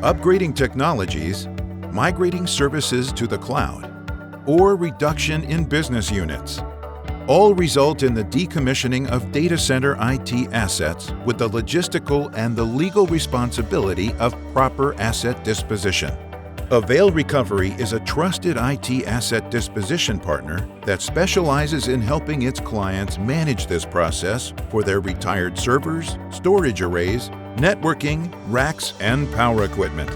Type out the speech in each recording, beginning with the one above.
upgrading technologies, migrating services to the cloud, or reduction in business units. All result in the decommissioning of data center IT assets with the logistical and the legal responsibility of proper asset disposition. Avail Recovery is a trusted IT asset disposition partner that specializes in helping its clients manage this process for their retired servers, storage arrays, networking, racks, and power equipment.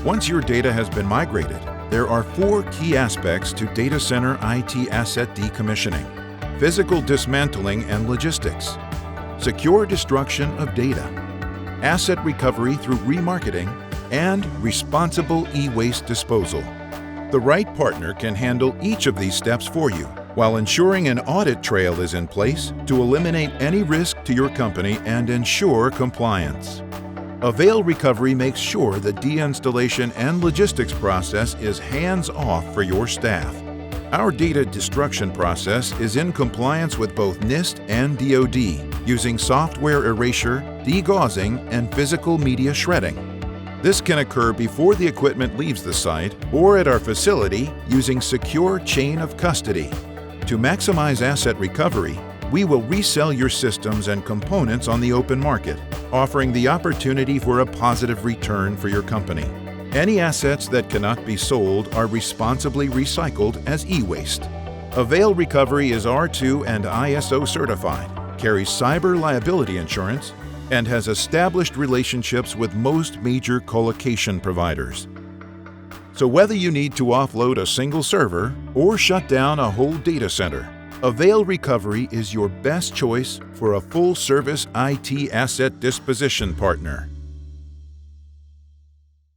Once your data has been migrated, there are 4 key aspects to data center IT asset decommissioning: physical dismantling and logistics, secure destruction of data, asset recovery through remarketing, and responsible e-waste disposal. The right partner can handle each of these steps for you, while ensuring an audit trail is in place to eliminate any risk to your company and ensure compliance. Avail Recovery makes sure the deinstallation and logistics process is hands-off for your staff. Our data destruction process is in compliance with both NIST and DoD, using software erasure, degaussing, and physical media shredding. This can occur before the equipment leaves the site or at our facility using secure chain of custody. To maximize asset recovery, we will resell your systems and components on the open market, offering the opportunity for a positive return for your company. Any assets that cannot be sold are responsibly recycled as e-waste. Avail Recovery is R2 and ISO certified, carries cyber liability insurance, and has established relationships with most major colocation providers. So whether you need to offload a single server or shut down a whole data center, Avail Recovery is your best choice for a full-service IT asset disposition partner.